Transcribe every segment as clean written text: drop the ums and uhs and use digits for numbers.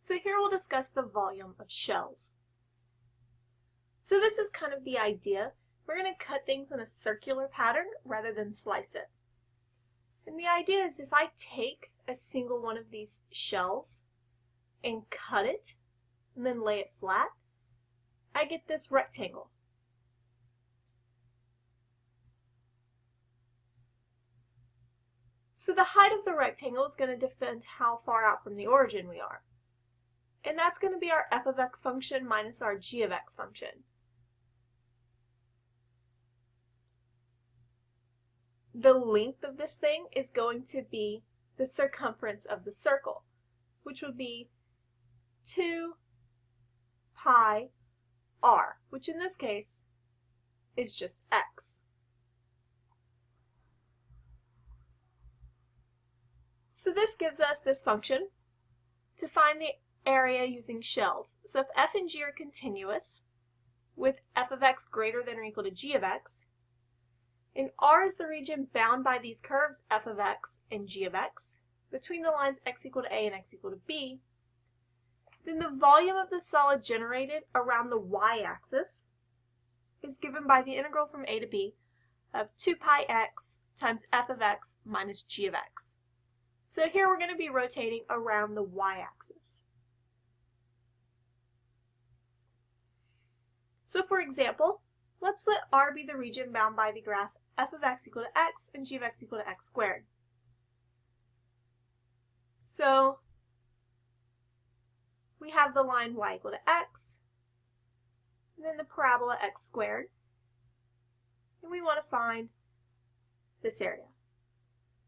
So here we'll discuss the volume of shells. So this is kind of the idea. We're going to cut things in a circular pattern rather than slice it. And the idea is if I take a single one of these shells and cut it and then lay it flat, I get this rectangle. So the height of the rectangle is going to depend how far out from the origin we are. And that's going to be our f of x function minus our g of x function. The length of this thing is going to be the circumference of the circle, which would be 2 pi r, which in this case is just x. So this gives us this function to find the area using shells. So if f and g are continuous, with f of x greater than or equal to g of x, and R is the region bound by these curves f of x and g of x, between the lines x equal to a and x equal to b, then the volume of the solid generated around the y-axis is given by the integral from a to b of 2 pi x times f of x minus g of x. So here we're going to be rotating around the y-axis. So for example, let's let R be the region bound by the graph f of x equal to x and g of x equal to x squared. So we have the line y equal to x, and then the parabola x squared, and we want to find this area.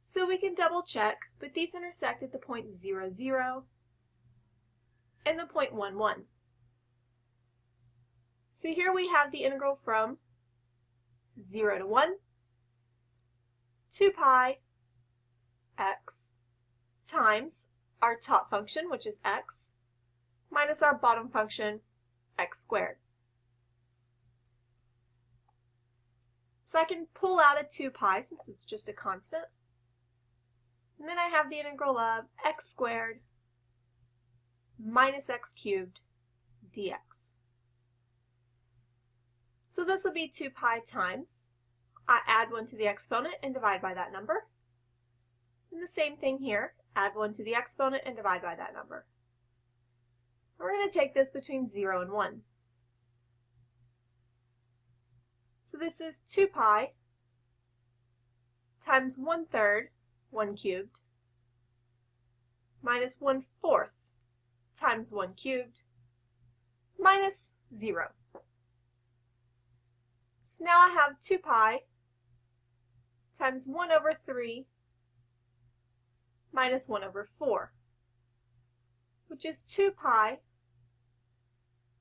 So we can double check, but these intersect at the point 0, 0 and the point 1, 1. So here we have the integral from 0 to 1, 2 pi x times our top function, which is x, minus our bottom function, x squared. So I can pull out a 2 pi since it's just a constant. And then I have the integral of x squared minus x cubed dx. So this will be 2 pi times. I add 1 to the exponent and divide by that number. And the same thing here, add 1 to the exponent and divide by that number. We're going to take this between 0 and 1. So this is 2 pi times 1/3, 1 cubed, minus 1/4 times 1 cubed, minus 0. So now I have 2 pi times 1/3 minus 1/4, which is 2 pi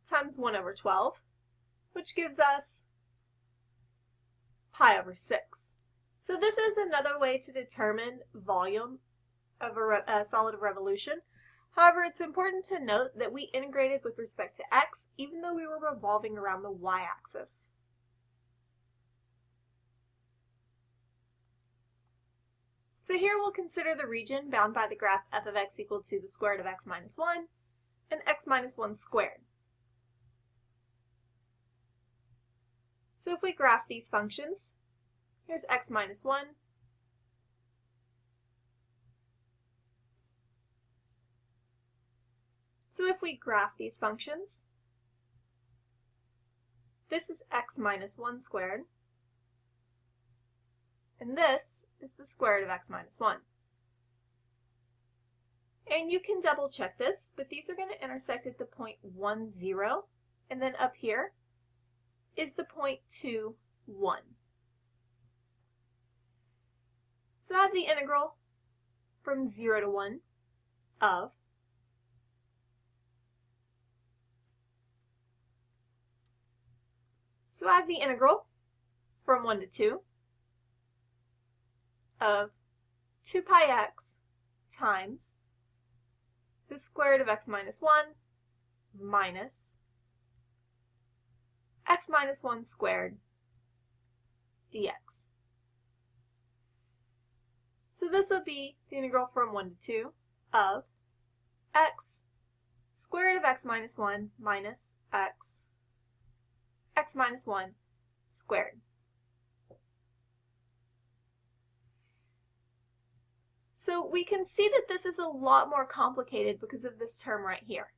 times 1/12, which gives us pi over 6. So this is another way to determine volume of a solid of revolution. However, it's important to note that we integrated with respect to x, even though we were revolving around the y-axis. So here we'll consider the region bound by the graph f of x equal to the square root of x minus 1 and x minus 1 squared. So if we graph these functions, here's x minus 1, so if we graph these functions, this is x minus 1 squared, and this is the square root of x minus 1. And you can double check this, but these are going to intersect at the point 1, 0, and then up here is the point 2, 1. So I have the integral from 0 to 1 of So I have the integral from 1 to 2 of 2 pi x times the square root of x minus 1 minus x minus 1 squared dx. So this will be the integral from 1 to 2 of x of x minus 1 minus x minus 1 squared. So we can see that this is a lot more complicated because of this term right here.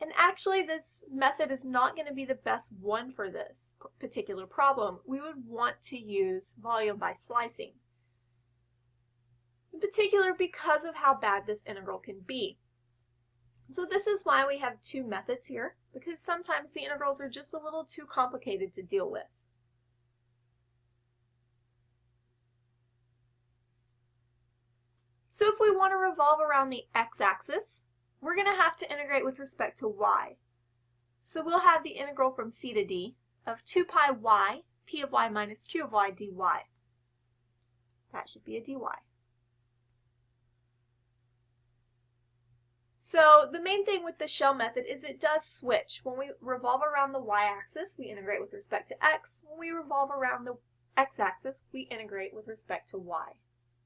And actually this method is not going to be the best one for this particular problem. We would want to use volume by slicing. In particular because of how bad this integral can be. So this is why we have two methods here, because sometimes the integrals are just a little too complicated to deal with. So if we want to revolve around the x-axis, we're going to have to integrate with respect to y. So we'll have the integral from c to d of 2 pi y, p of y minus q of y dy. That should be a dy. So the main thing with the shell method is it does switch. When we revolve around the y-axis, we integrate with respect to x. When we revolve around the x-axis, we integrate with respect to y.